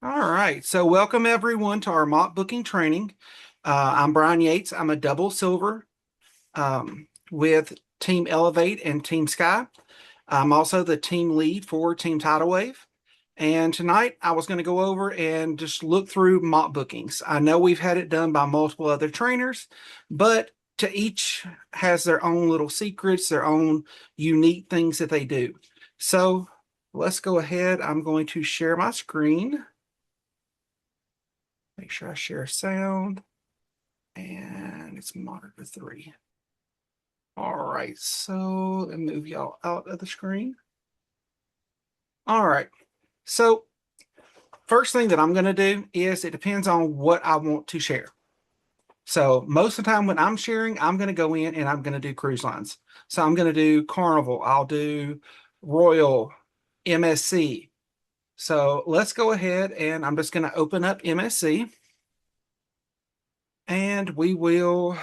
All right, so welcome everyone to our mock booking training. I'm Brian Yates. I'm a double silver with Team Elevate and Team Sky. I'm also the team lead for Team Tidal Wave. And tonight I was going to go over and just look through mock bookings. I know we've had it done by multiple other trainers, but to each has their own little secrets, their own unique things that they do. So let's go ahead. I'm going to share my screen. Make sure I share sound, and it's monitor 3. All right, so let me move y'all out of the screen. All right, so first thing that I'm going to do is it depends on what I want to share. So most of the time when I'm sharing, I'm going to go in and I'm going to do cruise lines. So I'm going to do Carnival, I'll do Royal, MSC. So let's go ahead and I'm just going to open up MSC and we will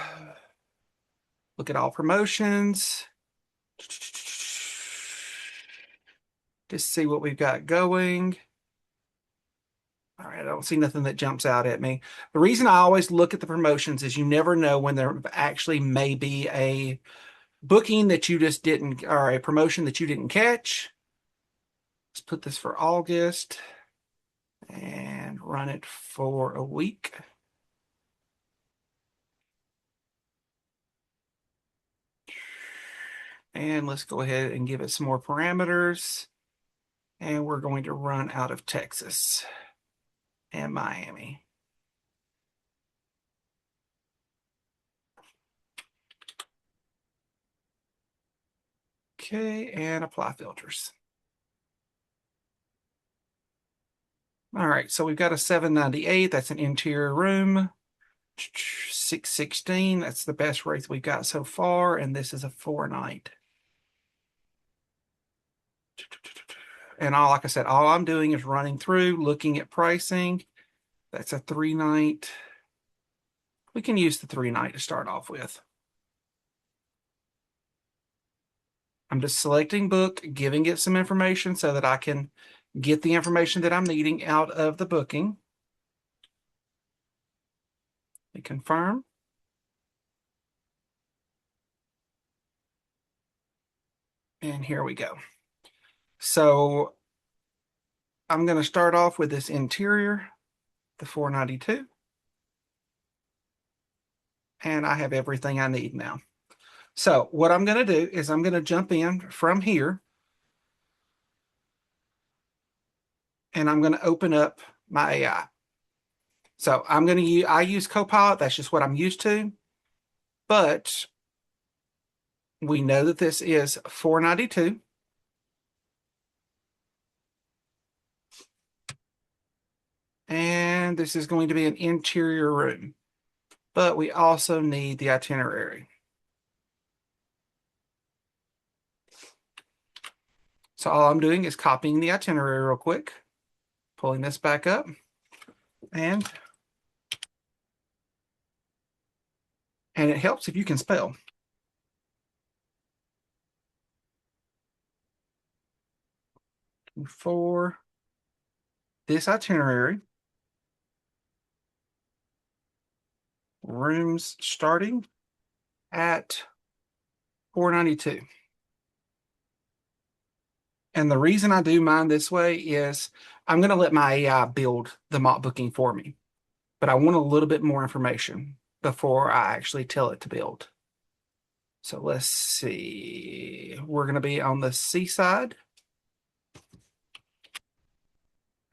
look at all promotions. Just see what we've got going. All right, I don't see nothing that jumps out at me. The reason I always look at the promotions is you never know when there actually may be a booking that you just didn't, or a promotion that you didn't catch. Let's put this for August and run it for a week. And let's go ahead and give it some more parameters. And we're going to run out of Texas and Miami. Okay, and apply filters. All right, so we've got a 798. That's an interior room. 616. That's the best rate we've got so far, and this is a 4-night. And like I said, all I'm doing is running through, looking at pricing. That's a 3-night. We can use the 3-night to start off with. I'm just selecting book, giving it some information so that I can get the information that I'm needing out of the booking. We confirm. And here we go. So I'm going to start off with this interior, the 492. And I have everything I need now. So what I'm going to do is I'm going to jump in from here. And I'm going to open up my AI. So I use Copilot. That's just what I'm used to. But we know that this is 492. And this is going to be an interior room. But we also need the itinerary. So all I'm doing is copying the itinerary real quick, pulling this back up, and it helps if you can spell. For this itinerary, rooms starting at 492. And the reason I do mine this way is I'm going to let my AI build the mock booking for me, but I want a little bit more information before I actually tell it to build. So let's see. We're going to be on the seaside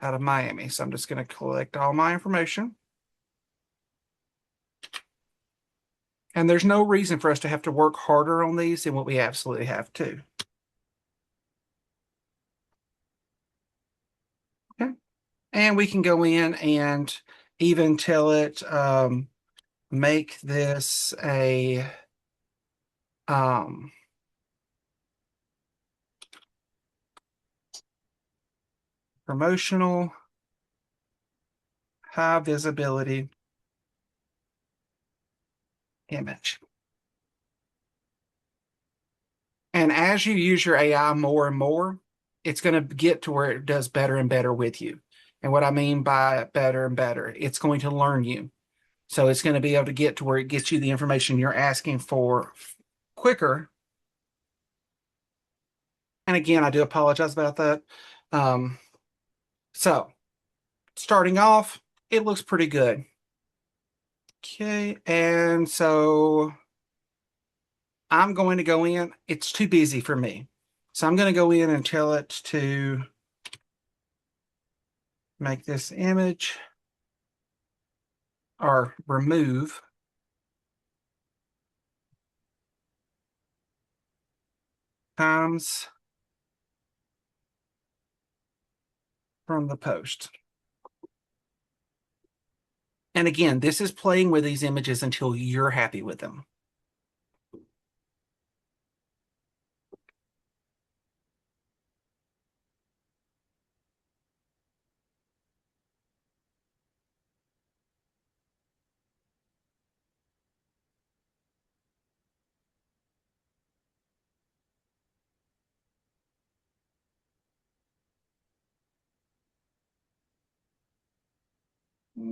out of Miami. So I'm just going to collect all my information. And there's no reason for us to have to work harder on these than what we absolutely have to. Okay. And we can go in and even tell it, make this a promotional, high visibility image. And as you use your AI more and more, it's going to get to where it does better and better with you. And what I mean by better and better, it's going to learn you. So it's going to be able to get to where it gets you the information you're asking for quicker. And again, I do apologize about that. Um, so starting off, it looks pretty good. Okay, and so I'm going to go in. It's too busy for me. So I'm going to go in and tell it to make this image or remove times from the post. And again, this is playing with these images until you're happy with them.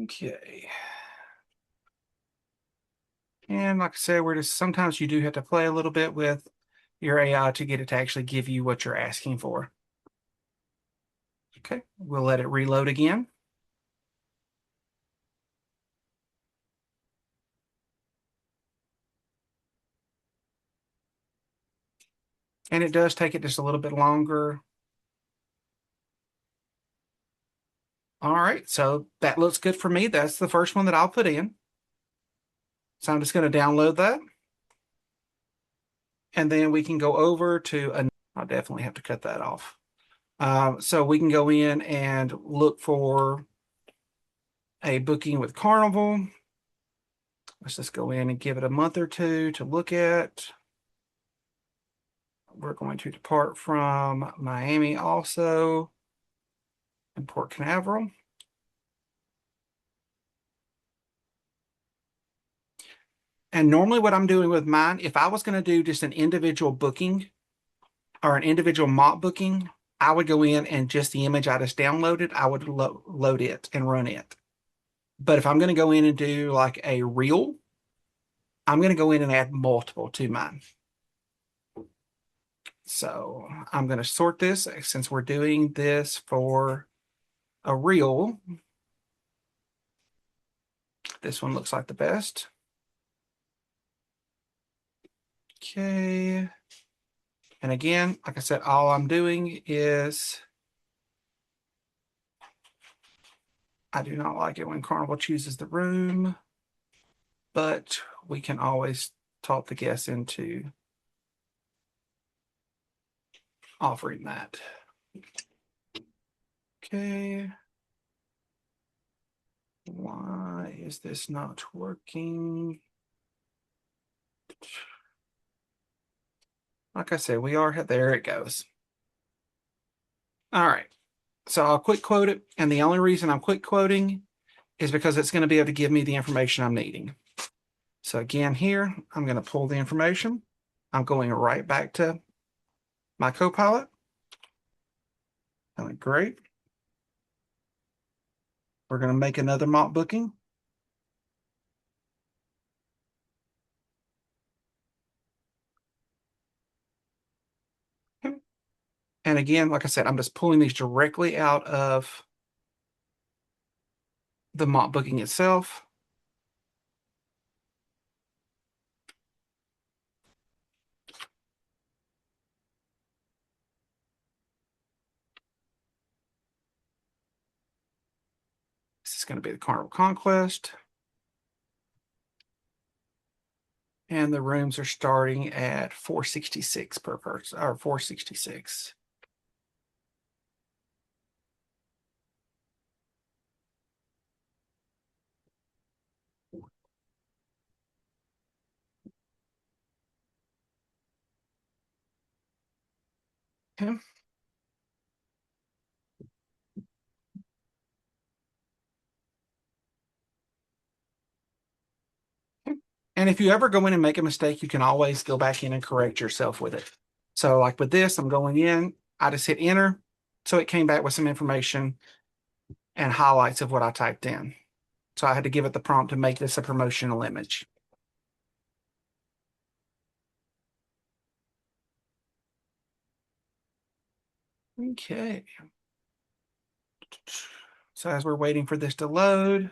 Okay. And like I said, we're just sometimes you do have to play a little bit with your AI to get it to actually give you what you're asking for. Okay, we'll let it reload again. And it does take it just a little bit longer. All right, so that looks good for me. That's the first one that I'll put in. So I'm just going to download that. And then we can go over to, I'll definitely have to cut that off. So we can go in and look for a booking with Carnival. Let's just go in and give it a month or two to look at. We're going to depart from Miami also and Port Canaveral. And normally what I'm doing with mine, if I was going to do just an individual booking or an individual mock booking, I would go in and just the image I just downloaded, I would load it and run it. But if I'm going to go in and do like a reel, I'm going to go in and add multiple to mine. So I'm going to sort this since we're doing this for a reel. This one looks like the best. Okay. And again, like I said, all I'm doing is I do not like it when Carnival chooses the room, but we can always talk the guests into offering that. Okay. Why is this not working? Like I said, we are, there it goes. All right. So I'll quick quote it. And the only reason I'm quick quoting is because it's going to be able to give me the information I'm needing. So again, here, I'm going to pull the information. I'm going right back to my Copilot. Great. We're going to make another mock booking. And again, like I said, I'm just pulling these directly out of the mock booking itself. This is going to be the Carnival Conquest. And the rooms are starting at $466 per person, or $466. Okay. And if you ever go in and make a mistake, you can always go back in and correct yourself with it. So like with this, I'm going in, I just hit enter. So it came back with some information. and highlights of what I typed in. So I had to give it the prompt to make this a promotional image. Okay. So as we're waiting for this to load,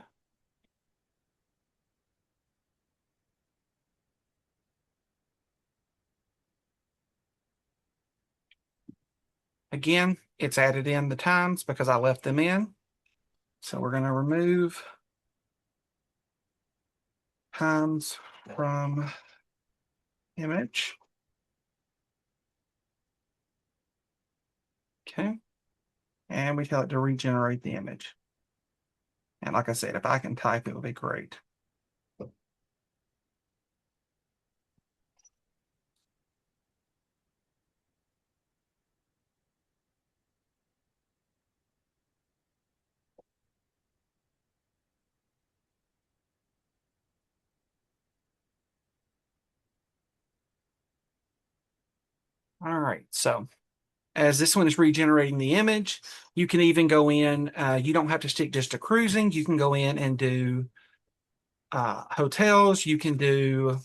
again, it's added in the times because I left them in. So we're going to remove times from image. Okay. And we tell it to regenerate the image. And like I said, if I can type, it would be great. All right. So as this one is regenerating the image, you can even go in, you don't have to stick just to cruising. You can go in and do hotels. You can do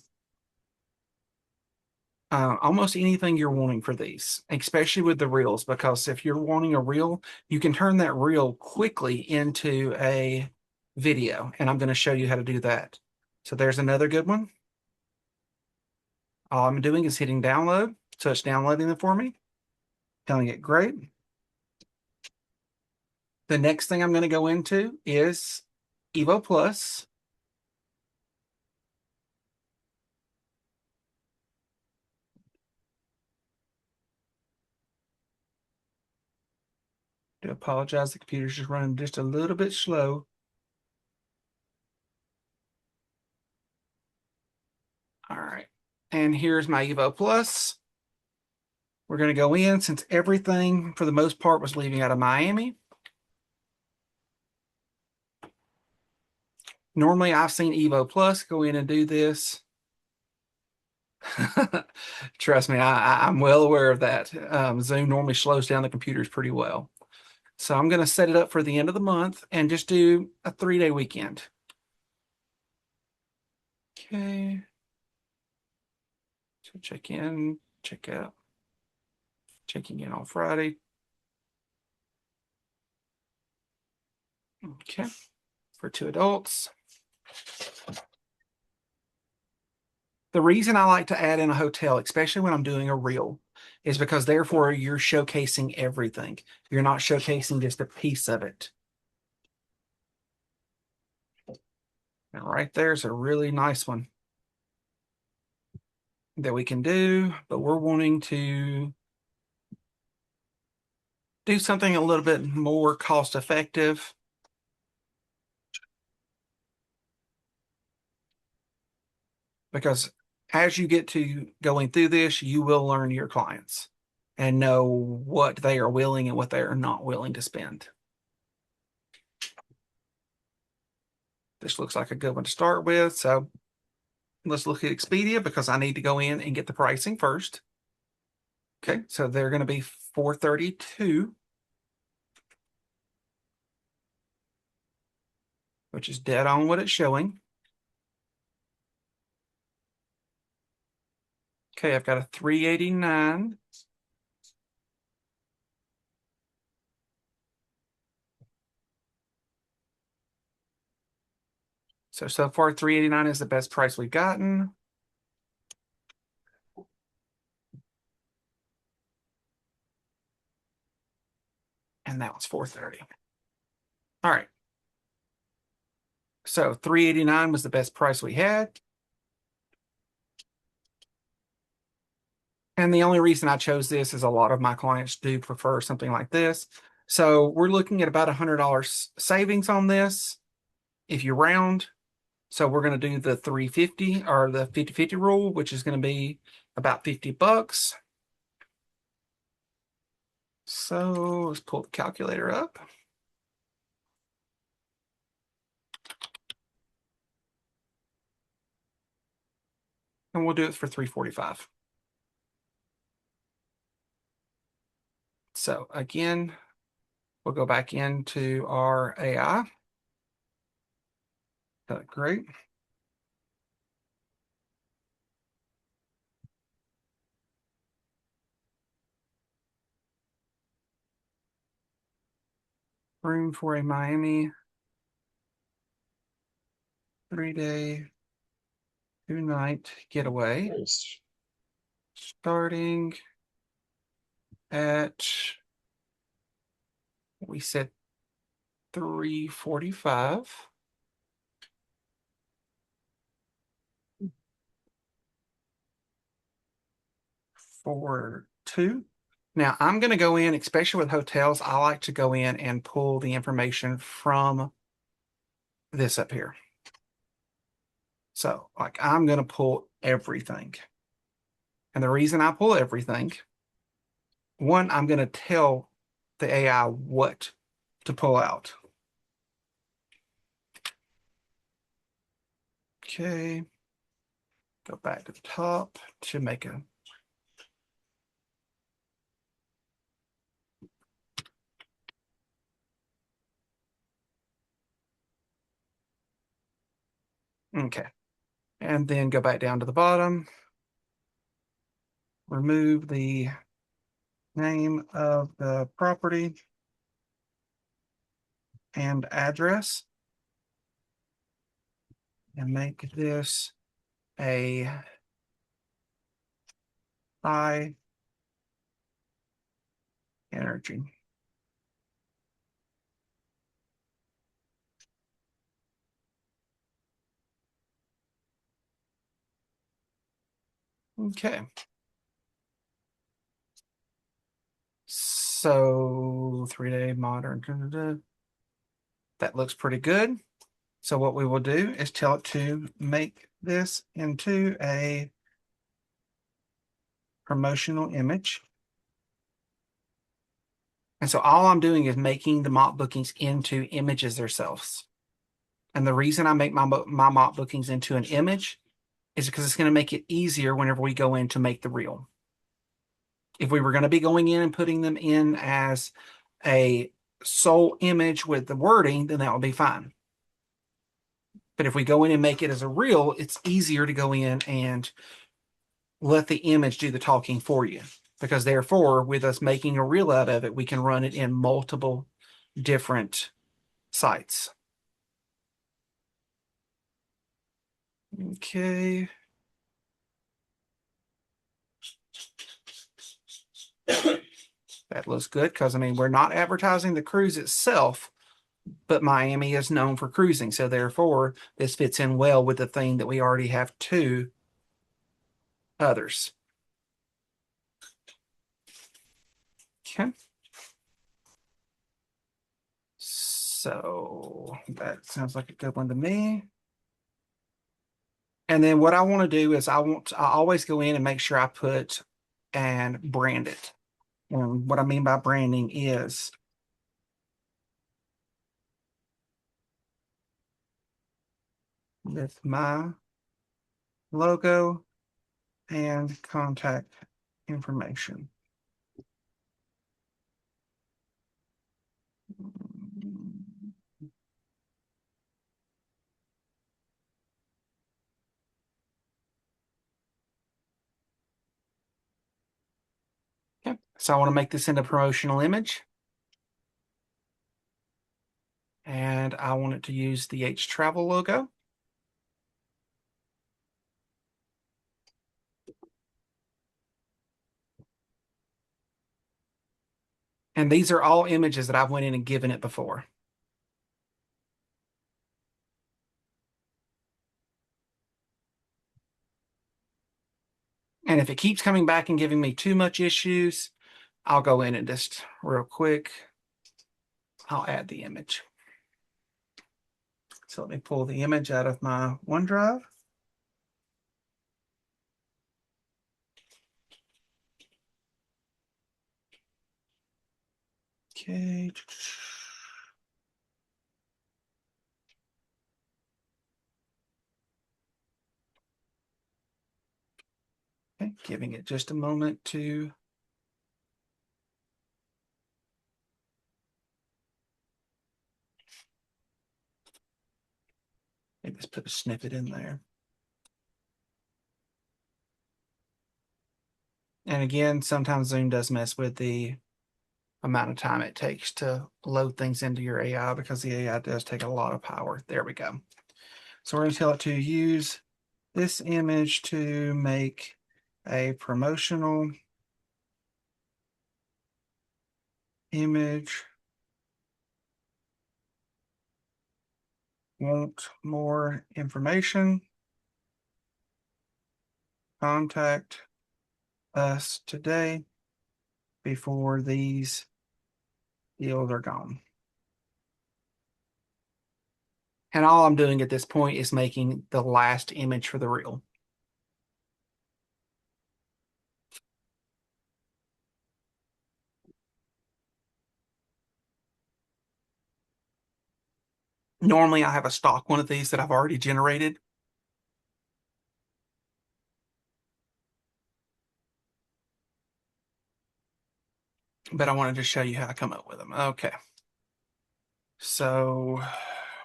almost anything you're wanting for these, especially with the reels, because if you're wanting a reel, you can turn that reel quickly into a video. And I'm going to show you how to do that. So there's another good one. All I'm doing is hitting download. So it's downloading them for me, telling it great. The next thing I'm going to go into is Evo Plus. I do apologize, the computer's just running just a little bit slow. All right, and here's my Evo Plus. We're going to go in, since everything for the most part was leaving out of Miami. Normally I've seen Evo Plus go in and do this. Trust me, I'm well aware of that. Zoom normally slows down the computers pretty well. So I'm going to set it up for the end of the month and just do a 3-day weekend. Okay. So check in, check out. Checking in on Friday. Okay. For 2 adults. The reason I like to add in a hotel, especially when I'm doing a reel, is because therefore you're showcasing everything. You're not showcasing just a piece of it. And right there's a really nice one that we can do, but we're wanting to do something a little bit more cost effective. Because as you get to going through this, you will learn your clients and know what they are willing and what they are not willing to spend. This looks like a good one to start with. So let's look at Expedia because I need to go in and get the pricing first. Okay, so they're going to be $432, which is dead on what it's showing. Okay, I've got a 389. So far 389 is the best price we've gotten. And that was 430. All right. So 389 was the best price we had. And the only reason I chose this is a lot of my clients do prefer something like this. So we're looking at about $100 savings on this if you round. So we're going to do the 350 or the 50-50 rule, which is going to be about $50. So let's pull the calculator up. And we'll do it for 345. So again, We'll go back into our AI. Great. Room for a Miami 3-day, 2-night getaway. Nice. Starting at, we said 3:45 for 2. Now I'm going to go in, especially with hotels, I like to go in and pull the information from this up here. So like I'm going to pull everything. And the reason I pull everything, one, I'm going to tell the AI what to pull out. Okay. Go back to the top to make a okay. And then go back down to the bottom. Remove the name of the property and address and make this a high energy. Okay. So 3-day modern. That looks pretty good. So what we will do is tell it to make this into a promotional image. And so all I'm doing is making the mock bookings into images themselves. And the reason I make my mock bookings into an image is because it's going to make it easier whenever we go in to make the reel. If we were going to be going in and putting them in as a sole image with the wording, then that would be fine. But if we go in and make it as a reel, it's easier to go in and let the image do the talking for you. Because therefore, with us making a reel out of it, we can run it in multiple different sites. Okay. That looks good because, I mean, we're not advertising the cruise itself, but Miami is known for cruising. So therefore, this fits in well with the thing that we already have 2 others. Okay. So that sounds like a good one to me. And then what I want to do is I always go in and make sure I put and brand it. And what I mean by branding is with my logo and contact information. Okay, so I want to make this into a promotional image. And I want it to use the H Travel logo. And these are all images that I've went in and given it before. And if it keeps coming back and giving me too much issues, I'll go in and just real quick, I'll add the image. So let me pull the image out of my OneDrive. Okay. Okay, giving it just a moment to me just put a snippet in there. And again, sometimes Zoom does mess with the amount of time it takes to load things into your AI because the AI does take a lot of power. There we go. So we're going to tell it to use this image to make a promotional image. Want more information? Contact us today before these deals are gone. And all I'm doing at this point is making the last image for the reel. Normally I have a stock one of these that I've already generated. But I wanted to show you how I come up with them. Okay. So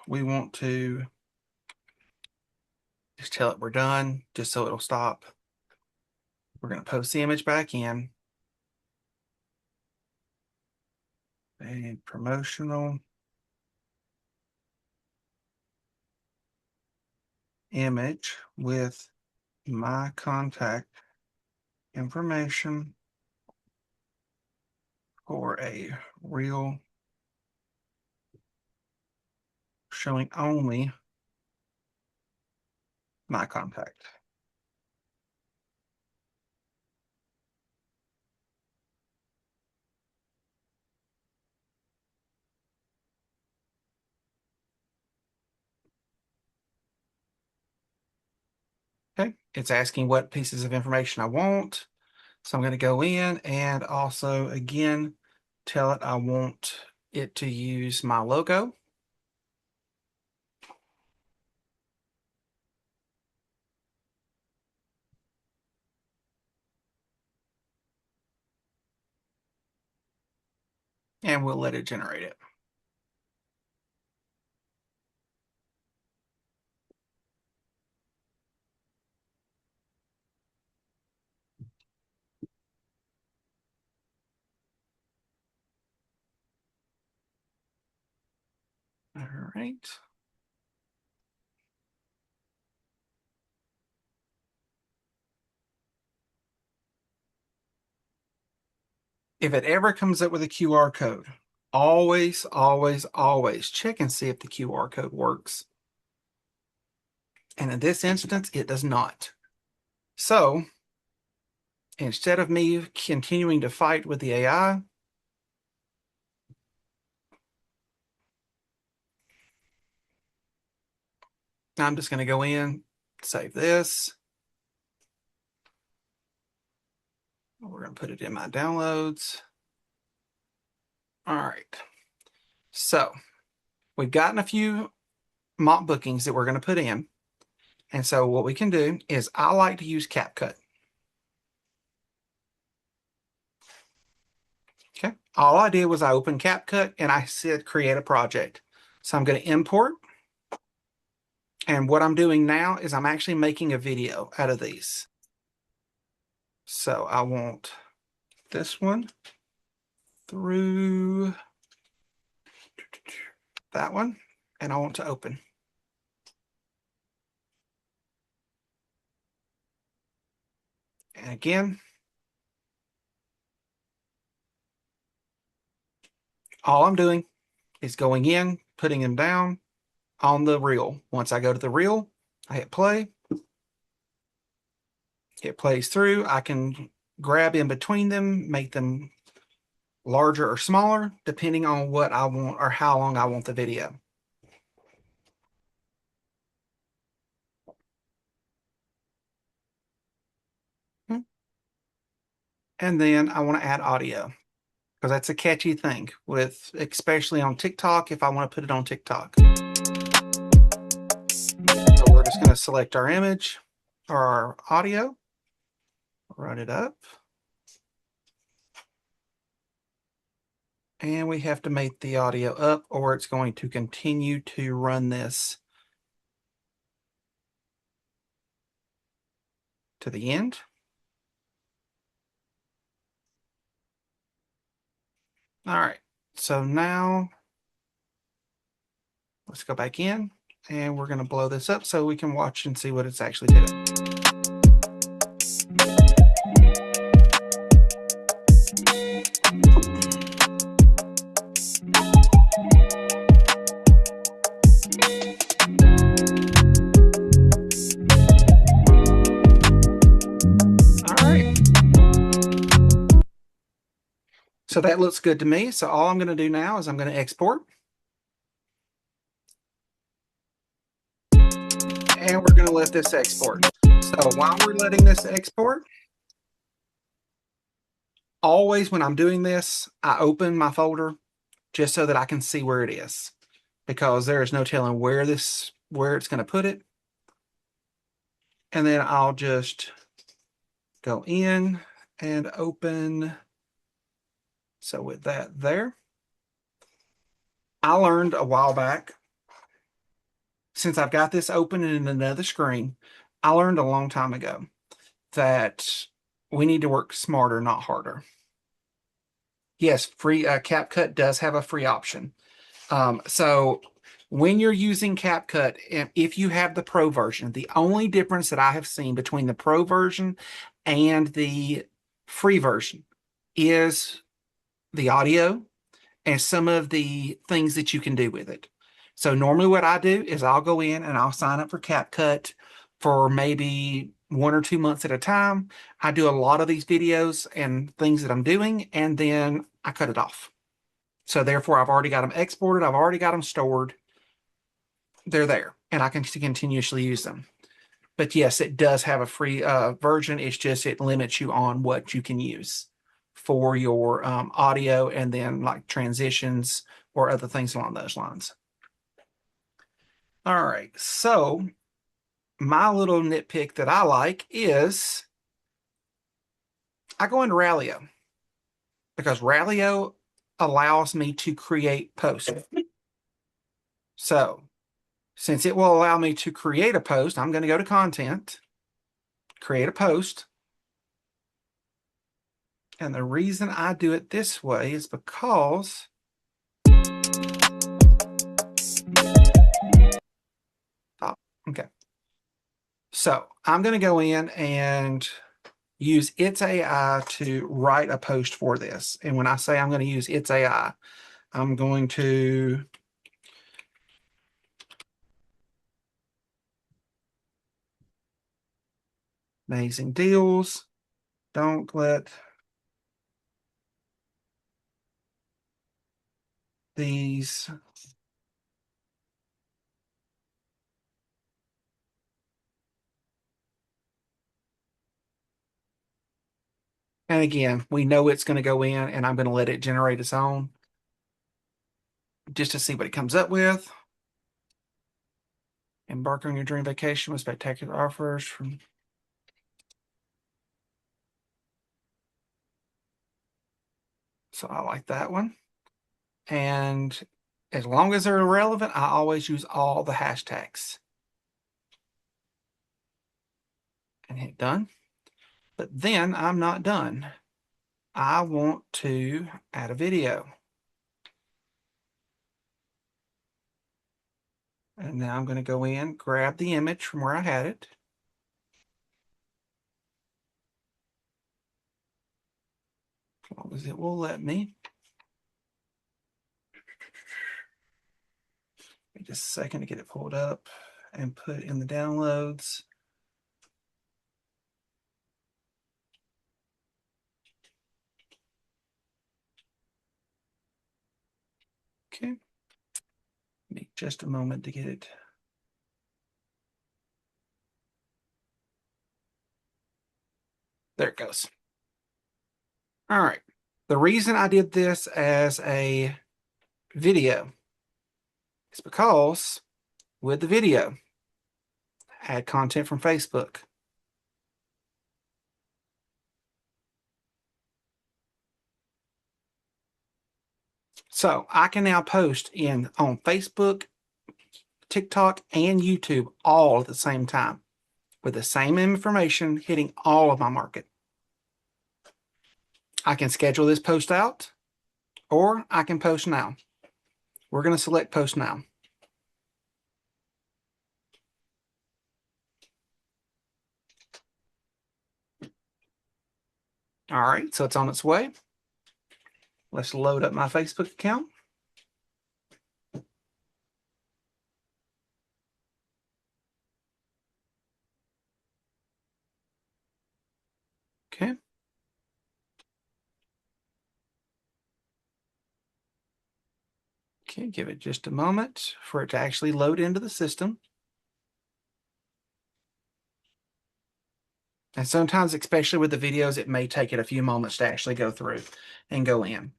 we want to just tell it we're done, just so it'll stop. We're going to post the image back in. A promotional image with my contact information for a reel showing only my contact. Okay, it's asking what pieces of information I want. So I'm going to go in and also, again, tell it I want it to use my logo. And we'll let it generate it. All right. If it ever comes up with a QR code, always, always, always check and see if the QR code works. And in this instance, it does not. So instead of me continuing to fight with the AI, I'm just going to go in, save this. We're going to put it in my downloads. All right. So we've gotten a few mock bookings that we're going to put in. And so what we can do is I like to use CapCut. Okay. All I did was I opened CapCut and I said create a project. So I'm going to import. And what I'm doing now is I'm actually making a video out of these. So I want this one through that one, and I want to open. And again, all I'm doing is going in, putting them down on the reel. Once I go to the reel, I hit play. It plays through. I can grab in between them, make them larger or smaller, depending on what I want or how long I want the video. And then I want to add audio because that's a catchy thing with, especially on TikTok, if I want to put it on TikTok. So we're just going to select our image or our audio, run it up. And we have to make the audio up or it's going to continue to run this to the end. All right, so now let's go back in and we're going to blow this up so we can watch and see what it's actually doing. So that looks good to me. So all I'm going to do now is I'm going to export. And we're going to let this export. So while we're letting this export, always when I'm doing this, I open my folder just so that I can see where it is, because there is no telling where it's going to put it. And then I'll just go in and open. So with that there, I learned a while back, since I've got this open in another screen, I learned a long time ago that we need to work smarter, not harder. Yes, free CapCut does have a free option. So when you're using CapCut, if you have the Pro version, the only difference that I have seen between the Pro version and the free version is the audio and some of the things that you can do with it. So normally what I do is I'll go in and I'll sign up for CapCut for maybe 1 or 2 months at a time. I do a lot of these videos and things that I'm doing, and then I cut it off. So therefore, I've already got them exported. I've already got them stored. They're there, and I can continuously use them. But yes, it does have a free version. It's just it limits you on what you can use for your audio and then like transitions or other things along those lines. All right, so my little nitpick that I like is I go into Ralio, because Ralio allows me to create posts. So since it will allow me to create a post, I'm going to go to content, create a post. And the reason I do it this way is because okay. So I'm going to go in and use its AI to write a post for this. And when I say I'm going to use its AI, I'm going to amazing deals. Don't let these and again, we know it's going to go in and I'm going to let it generate its own just to see what it comes up with. Embark on your dream vacation with spectacular offers from so I like that one. And as long as they're relevant, I always use all the hashtags. And hit done. But then I'm not done. I want to add a video. And now I'm going to go in, grab the image from where I had it. As long as it will let me. Give me just a second to get it pulled up and put in the downloads. Okay. Give me just a moment to get it. There it goes. All right. The reason I did this as a video is because with the video, add content from Facebook. So I can now post on Facebook, TikTok, and YouTube all at the same time. with the same information hitting all of my market. I can schedule this post out, or I can post now. We're going to select post now. All right, so it's on its way. Let's load up my Facebook account. Okay. Okay, give it just a moment for it to actually load into the system. And sometimes, especially with the videos, it may take it a few moments to actually go through and go in.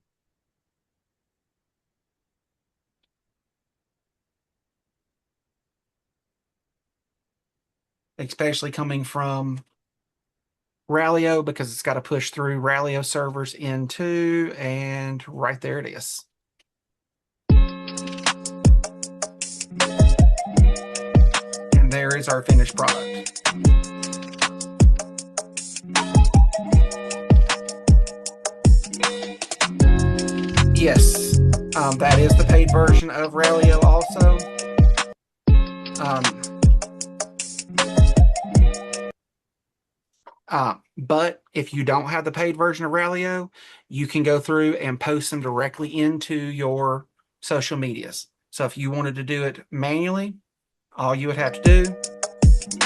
Especially coming from Ralio, because it's got to push through Ralio servers into, and right there it is. And there is our finished product. Yes, that is the paid version of Ralio also. But if you don't have the paid version of Ralio, you can go through and post them directly into your social medias. So if you wanted to do it manually, all you would have to do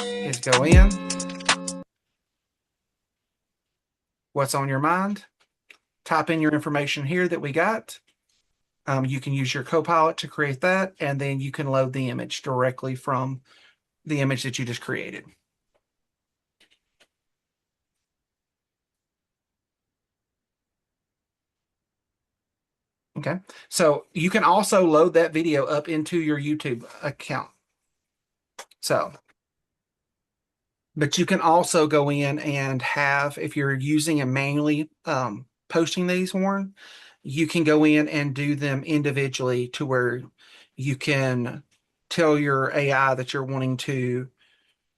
is go in, what's on your mind, type in your information here that we got. You can use your Copilot to create that, and then you can load the image directly from the image that you just created. Okay, so you can also load that video up into your YouTube account. So, but you can also go in and have, if you're using and manually posting these, Warren, you can go in and do them individually to where you can tell your AI that you're wanting to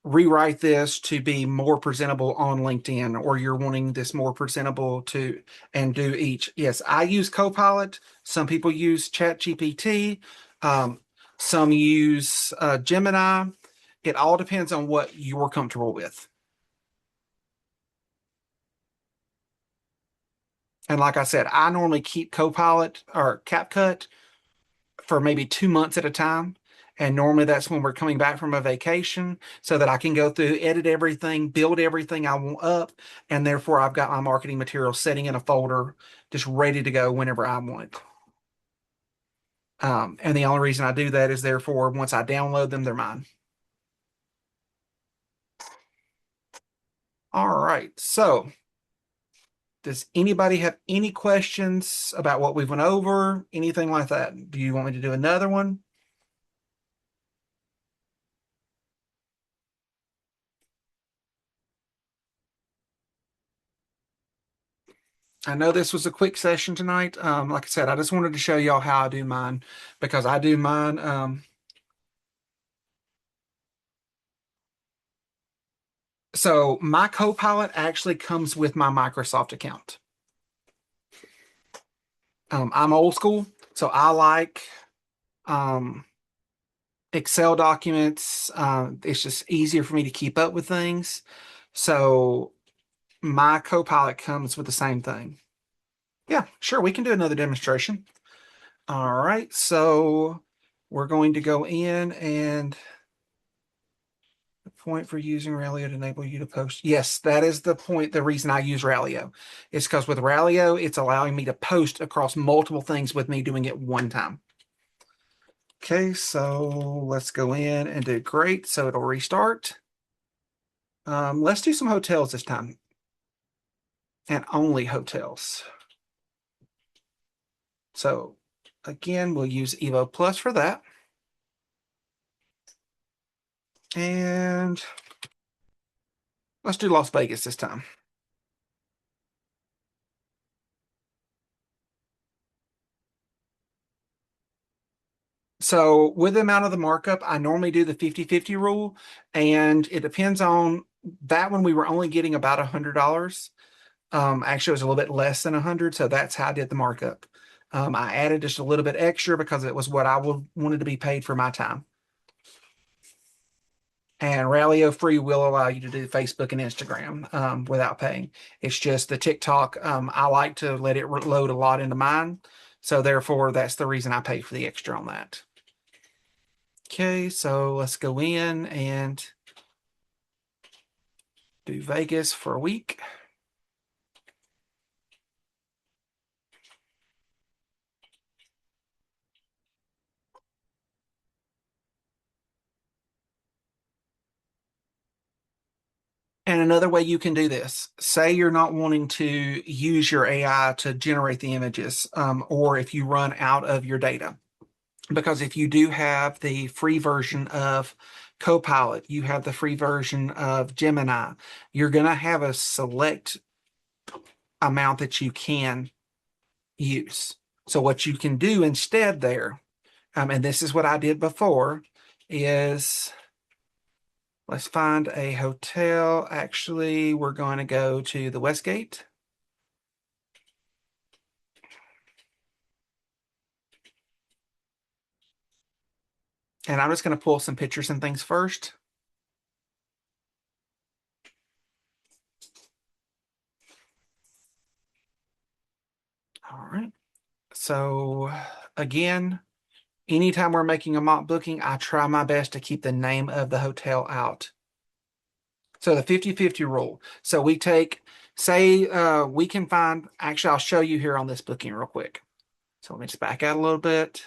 rewrite this to be more presentable on LinkedIn, or you're wanting this more presentable to, and do each. Yes, I use Copilot. Some people use ChatGPT. Some use Gemini. It all depends on what you're comfortable with. And like I said, I normally keep Copilot or CapCut for maybe 2 months at a time. And normally that's when we're coming back from a vacation, so that I can go through, edit everything, build everything I want up. And therefore, I've got my marketing material sitting in a folder, just ready to go whenever I want it. And the only reason I do that is, therefore, once I download them, they're mine. All right. So does anybody have any questions about what we went over? Anything like that? Do you want me to do another one? I know this was a quick session tonight. Like I said, I just wanted to show y'all how I do mine, because I do mine. So my Copilot actually comes with my Microsoft account. I'm old school, so I like Excel documents. It's just easier for me to keep up with things. So my Copilot comes with the same thing. Yeah, sure, we can do another demonstration. All right, so we're going to go in, and the point for using Ralio to enable you to post. Yes, that is the point. The reason I use Ralio is because with Ralio, it's allowing me to post across multiple things with me doing it one time. Okay, so let's go in and do great. So it'll restart. Let's do some hotels this time, and only hotels. So again, we'll use Evo Plus for that. And let's do Las Vegas this time. So with the amount of the markup, I normally do the 50-50 rule, and it depends on that one. We were only getting about $100. Actually, it was a little bit less than 100, so that's how I did the markup. I added just a little bit extra because it was what I wanted to be paid for my time. And Rallyo Free will allow you to do Facebook and Instagram without paying. It's just the TikTok. I like to let it load a lot into mine. So therefore, that's the reason I pay for the extra on that. Okay, so let's go in and do Vegas for a week. And another way you can do this, say you're not wanting to use your AI to generate the images, or if you run out of your data. Because if you do have the free version of Copilot, you have the free version of Gemini, you're going to have a select amount that you can use. So what you can do instead there, and this is what I did before, is let's find a hotel. Actually, we're going to go to the Westgate. And I'm just going to pull some pictures and things first. All right. So again, anytime we're making a mock booking, I try my best to keep the name of the hotel out. So the 50-50 rule. So we take, say we can find, actually, I'll show you here on this booking real quick. So let me just back out a little bit.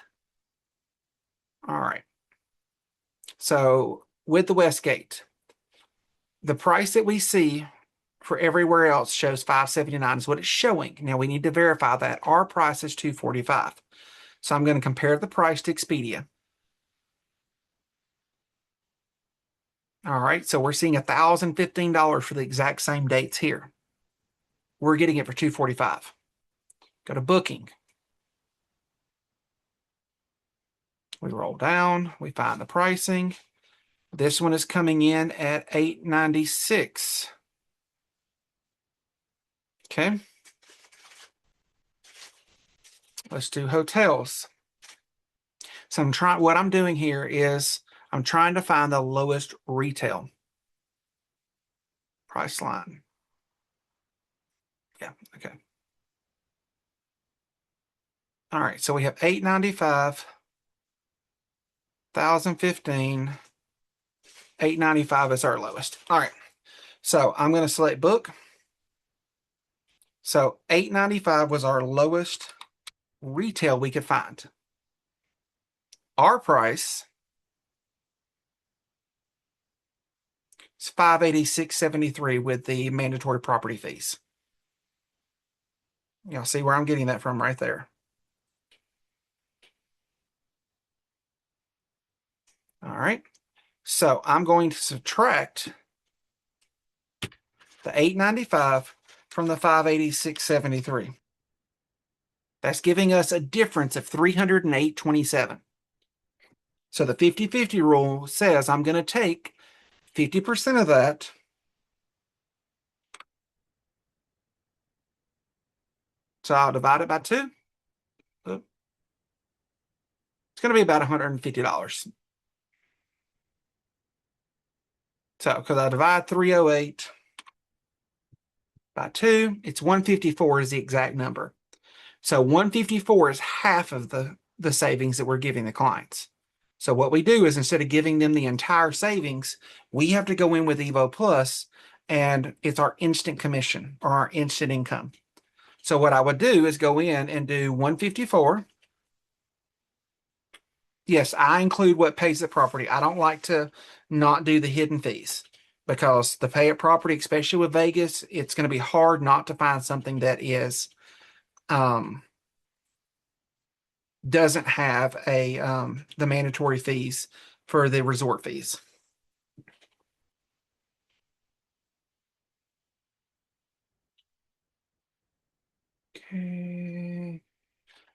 All right. So with the Westgate, the price that we see for everywhere else shows $579 is what it's showing. Now we need to verify that our price is $245. So I'm going to compare the price to Expedia. All right, so we're seeing $1,015 for the exact same dates here. We're getting it for $245. Go to booking. We roll down, we find the pricing. This one is coming in at $896. Okay. Let's do hotels. So what I'm doing here is I'm trying to find the lowest retail price line. Yeah, okay. All right, so we have $895, $1,015, $895 is our lowest. All right, so I'm going to select book. So $895 was our lowest retail we could find. Our price is $586.73 with the mandatory property fees. Y'all see where I'm getting that from right there. All right. So I'm going to subtract the $895 from the $586.73. That's giving us a difference of $308.27. So the 50-50 rule says I'm going to take 50% of that, so I'll divide it by 2. It's going to be about $150. So because I divide 308 by 2, it's 154 is the exact number. So 154 is half of the savings that we're giving the clients. So what we do is instead of giving them the entire savings, we have to go in with Evo Plus, and it's our instant commission or our instant income. So what I would do is go in and do 154. Yes, I include what pays the property. I don't like to not do the hidden fees because the pay at property, especially with Vegas, it's going to be hard not to find something that is doesn't have the mandatory fees for the resort fees. Okay.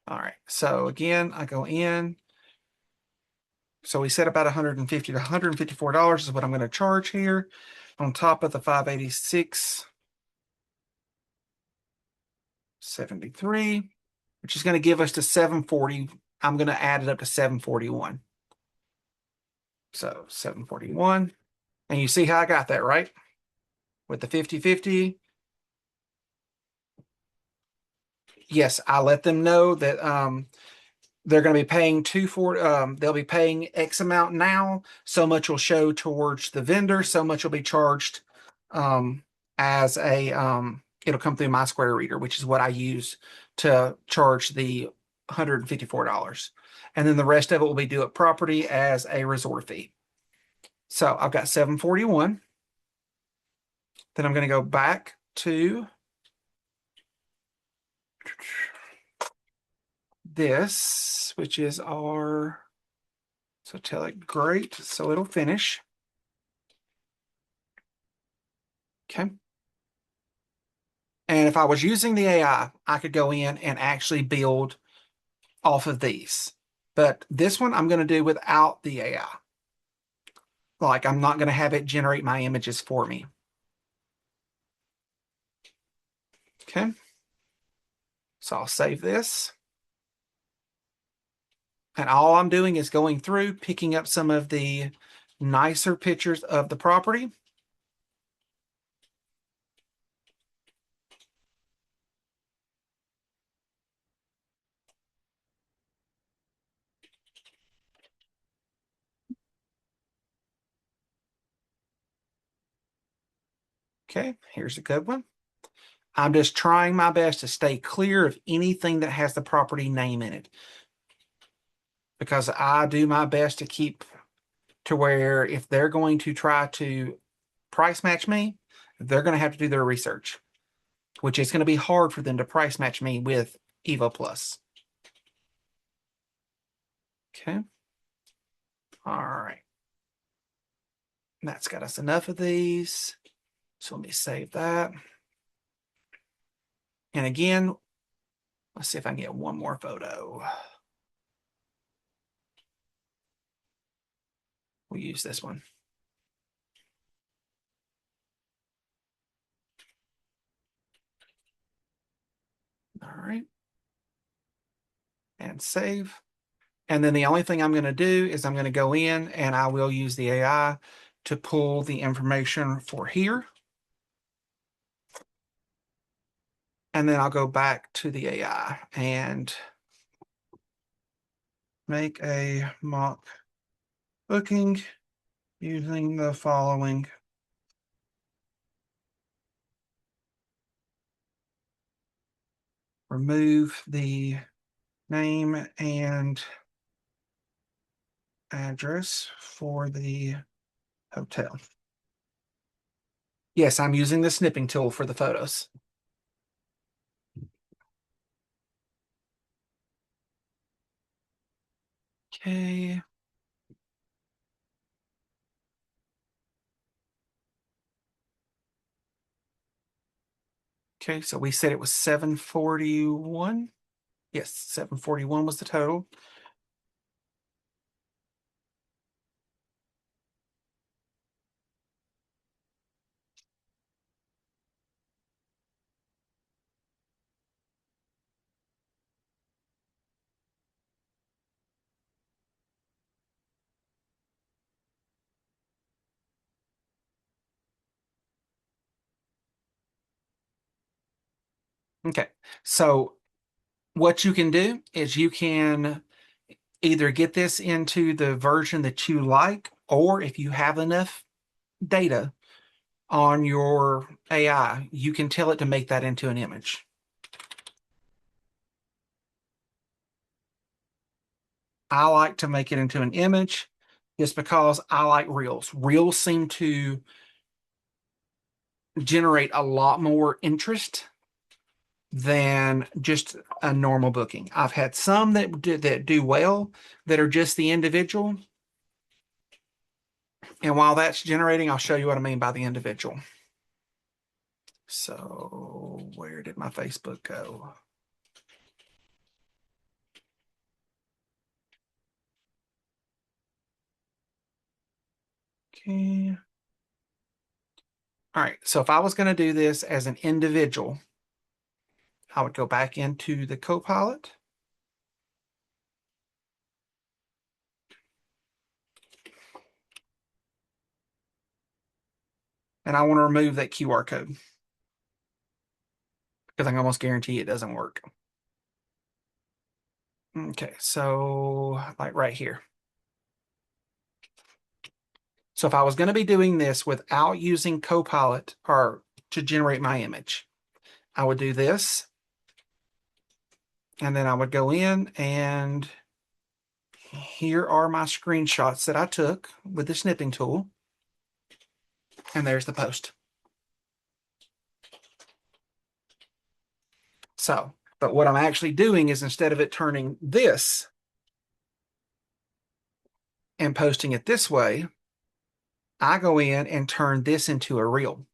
All right. So again, I go in, So we said about $150 to $154 is what I'm going to charge here on top of the $586.73, which is going to give us to $740. I'm going to add it up to $741. So $741. And you see how I got that, right? With the 50/50. Yes, I let them know that they're going to be paying they'll be paying X amount now. So much will show towards the vendor. So much will be charged as a it'll come through my Square Reader, which is what I use to charge the $154. And then the rest of it will be due at property as a resort fee. So I've got 741. Then I'm going to go back to this, which is our, so tell it great, so it'll finish. Okay. And if I was using the AI, I could go in and actually build off of these. But this one I'm going to do without the AI. Like I'm not going to have it generate my images for me. Okay. So I'll save this. And all I'm doing is going through, picking up some of the nicer pictures of the property. Okay, here's a good one. I'm just trying my best to stay clear of anything that has the property name in it, because I do my best to keep to where if they're going to try to price match me, they're going to have to do their research, which is going to be hard for them to price match me with Evo Plus. Okay. All right. That's got us enough of these. So let me save that. And again, let's see if I can get one more photo. We'll use this one. All right. And save. And then the only thing I'm going to do is I'm going to go in and I will use the AI to pull the information for here. And then I'll go back to the AI and make a mock booking using the following. Remove the name and address for the hotel. Yes, I'm using the snipping tool for the photos. Okay. Okay, so we said it was 741. Yes, 741 was the total. Okay, so what you can do is you can either get this into the version that you like, or if you have enough data on your AI, you can tell it to make that into an image. I like to make it into an image just because I like reels. Reels seem to generate a lot more interest than just a normal booking. I've had some that do well that are just the individual. And while that's generating, I'll show you what I mean by the individual. So where did my Facebook go? Okay. All right, so if I was going to do this as an individual, I would go back into the Copilot. And I want to remove that QR code because I can almost guarantee it doesn't work. Okay, so like right here. So if I was going to be doing this without using Copilot or to generate my image, I would do this. And then I would go in and here are my screenshots that I took with the snipping tool. And there's the post. So, but what I'm actually doing is instead of it turning this and posting it this way, I go in and turn this into a reel.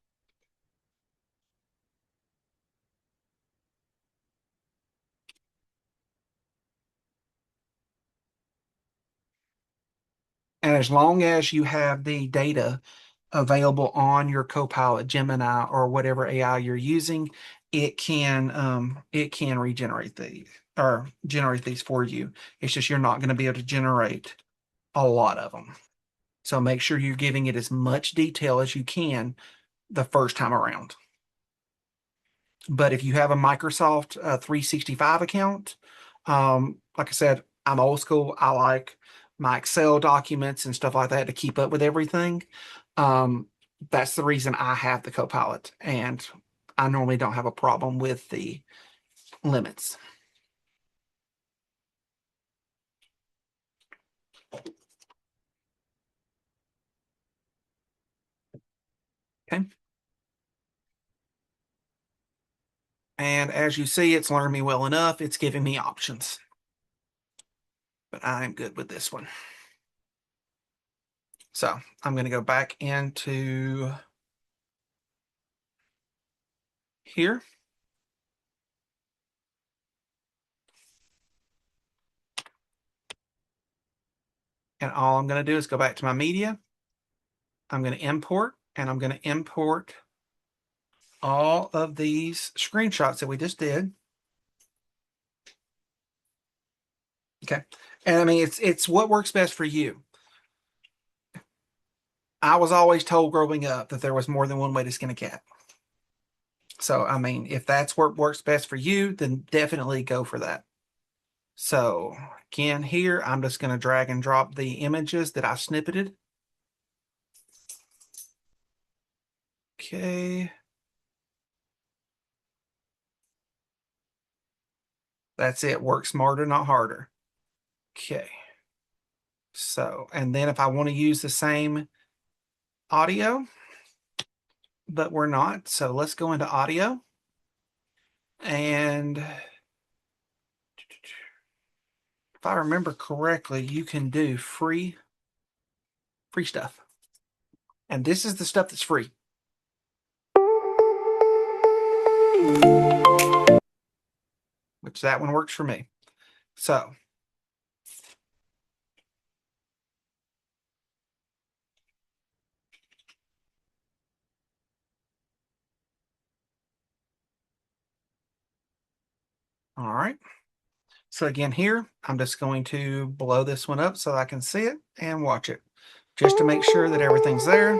And as long as you have the data available on your Copilot, Gemini, or whatever AI you're using, it can regenerate these or generate these for you. It's just you're not going to be able to generate a lot of them. So make sure you're giving it as much detail as you can the first time around. But if you have a Microsoft 365 account, like I said, I'm old school. I like my Excel documents and stuff like that to keep up with everything. That's the reason I have the Copilot, and I normally don't have a problem with the limits. Okay. And as you see, it's learned me well enough. It's giving me options. But I'm good with this one. So I'm going to go back into here. And all I'm going to do is go back to my media. I'm going to import, and I'm going to import all of these screenshots that we just did. Okay. And I mean, it's what works best for you. I was always told growing up that there was more than one way to skin a cat. So, I mean, if that's what works best for you, then definitely go for that. So, again, here, I'm just going to drag and drop the images that I snippeted. Okay. That's it. Work smarter, not harder. Okay. So, and then if I want to use the same audio, but we're not. So let's go into audio. And if I remember correctly, you can do free stuff. And this is the stuff that's free. Which that one works for me. So all right. So again, here, I'm just going to blow this one up so I can see it and watch it, just to make sure that everything's there.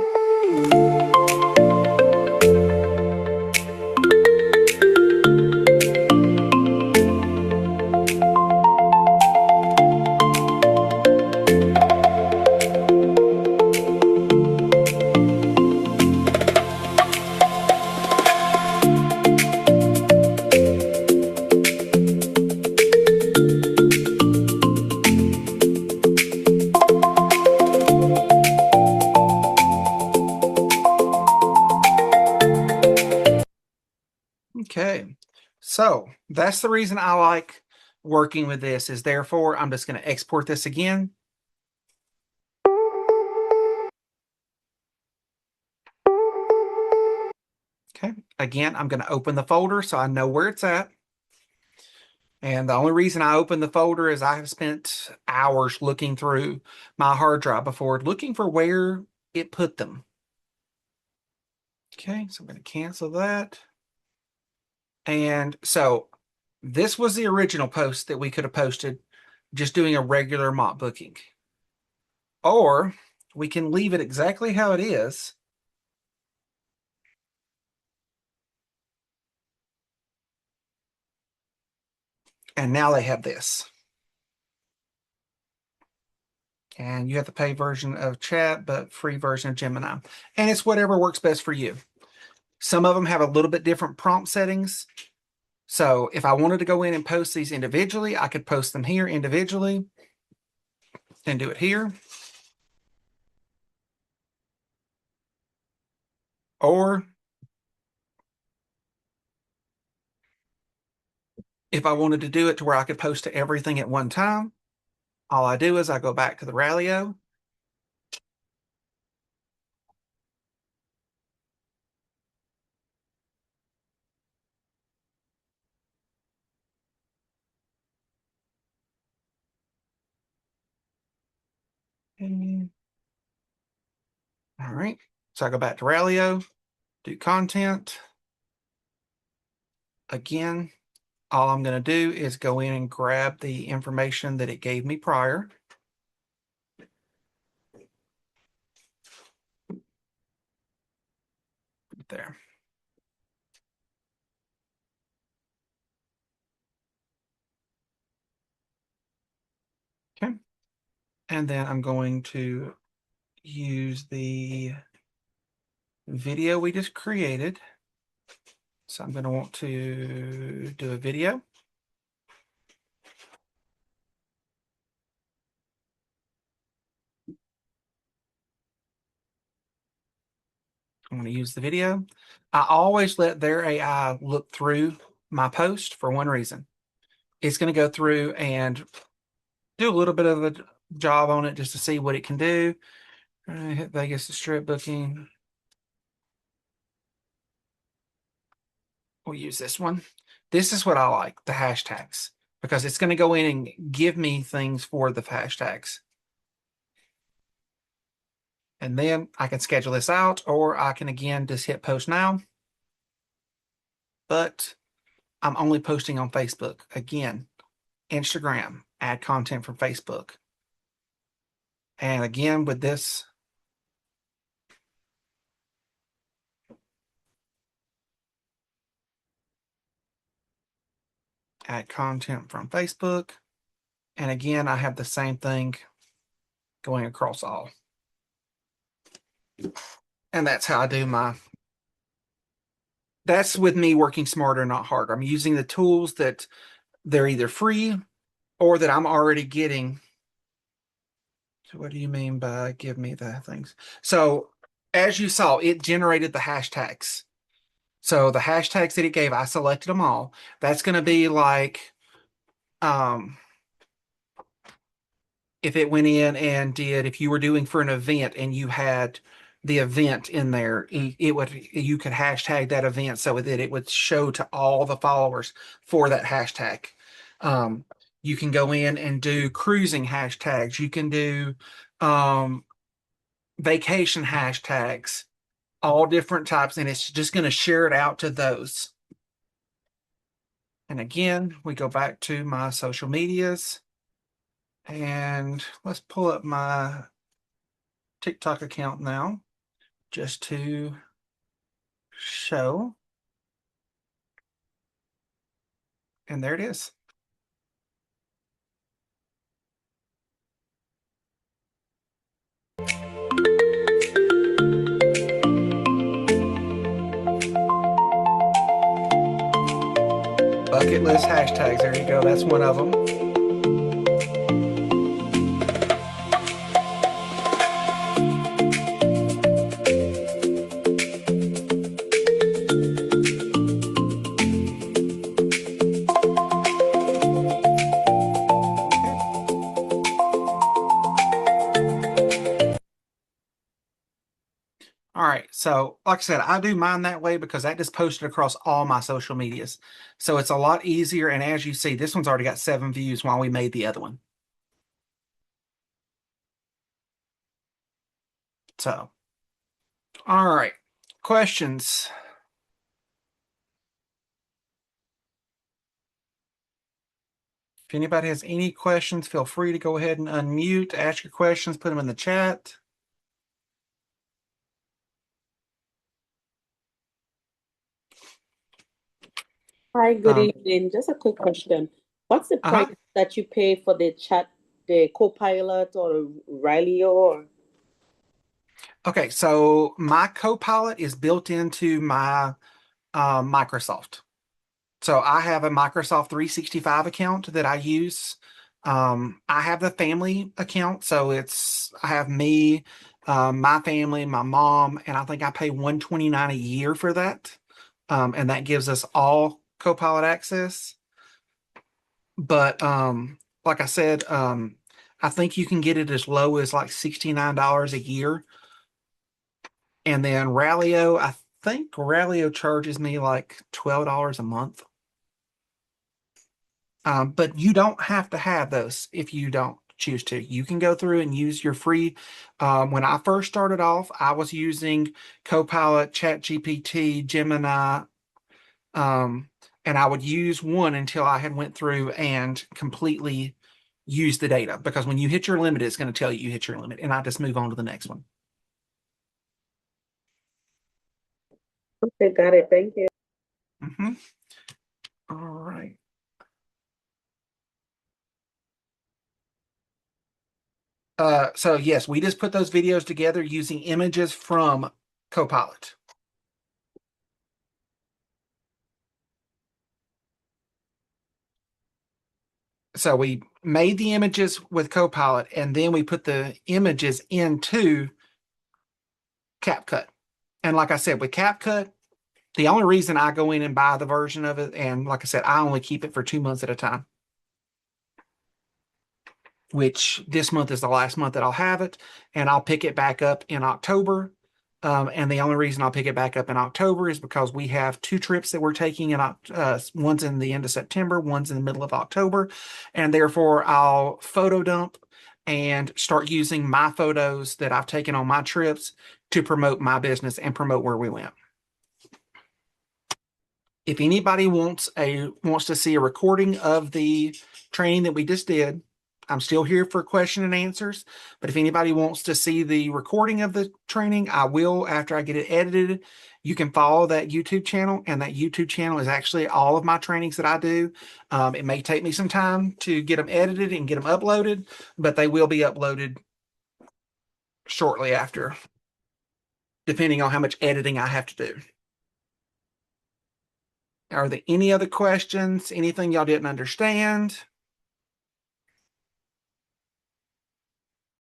Okay, so that's the reason I like working with this is therefore I'm just going to export this again. Okay, again, I'm going to open the folder so I know where it's at. And the only reason I opened the folder is I have spent hours looking through my hard drive before, looking for where it put them. Okay, so I'm going to cancel that. And so this was the original post that we could have posted just doing a regular mop booking. Or we can leave it exactly how it is. And now they have this. And you have the paid version of chat, but free version of Gemini. And it's whatever works best for you. Some of them have a little bit different prompt settings. So if I wanted to go in and post these individually, I could post them here individually and do it here. Or if I wanted to do it to where I could post to everything at one time, all I do is I go back to the Ralio. All right. So I go back to Ralio, do content. Again, all I'm going to do is go in and grab the information that it gave me prior. There. Okay. And then I'm going to use the video we just created. So I'm going to want to do a video. I'm going to use the video. I always let their AI look through my post for one reason. It's going to go through and do a little bit of a job on it just to see what it can do. Hit Vegas to strip booking. We'll use this one. This is what I like, the hashtags, because it's going to go in and give me things for the hashtags. And then I can schedule this out, or I can, again, just hit post now. But I'm only posting on Facebook. Again, Instagram, add content from Facebook. And again, with this, add content from Facebook. And again, I have the same thing going across all. And that's how I do that's with me working smarter, not harder. I'm using the tools that they're either free or that I'm already getting. So what do you mean by give me the things? So as you saw, it generated the hashtags. So the hashtags that it gave, I selected them all. That's going to be like, if it went in and did, if you were doing for an event and you had the event in there, you could hashtag that event so that it would show to all the followers for that hashtag. You can go in and do cruising hashtags. You can do vacation hashtags, all different types, and it's just going to share it out to those. And again, we go back to my social medias. And let's pull up my TikTok account now just to show. And there it is. Bucket list hashtags. There you go. That's one of them. All right. So, like I said, I do mine that way because that just posted across all my social medias. So it's a lot easier. And as you see, this one's already got 7 views while we made the other one. So All right. Questions? If anybody has any questions, feel free to go ahead and unmute, ask your questions, put them in the chat. Hi, good evening. Just a quick question. What's the price Uh-huh. that you pay for the chat, the Copilot or Riley or? Okay, so my Copilot is built into my Microsoft. So I have a Microsoft 365 account that I use. I have the family account, so I have me, my family, my mom, and I think I pay 129 a year for that. And that gives us all Copilot access. But like I said, I think you can get it as low as like $69 a year. And then Ralio, I think Ralio charges me like $12 a month. But you don't have to have those if you don't choose to. You can go through and use your free. When I first started off, I was using Copilot, ChatGPT, Gemini, um, and I would use one until I had went through and completely used the data. Because when you hit your limit, it's going to tell you hit your limit, and I just move on to the next one. Okay, got it. Thank you. Mhm. All right. So yes, we just put those videos together using images from Copilot. So we made the images with Copilot, and then we put the images into CapCut. And like I said, with CapCut, the only reason I go in and buy the version of it, and like I said, I only keep it for 2 months at a time, which this month is the last month that I'll have it, and I'll pick it back up in October. And the only reason I'll pick it back up in October is because we have two trips that we're taking, and one's in the end of September, one's in the middle of October, and therefore I'll photo dump and start using my photos that I've taken on my trips to promote my business and promote where we went. If anybody wants to see a recording of the training that we just did, I'm still here for question and answers. But if anybody wants to see the recording of the training, I will after I get it edited. You can follow that YouTube channel, and that YouTube channel is actually all of my trainings that I do. It may take me some time to get them edited and get them uploaded, but they will be uploaded shortly after, depending on how much editing I have to do. Are there any other questions? Anything y'all didn't understand?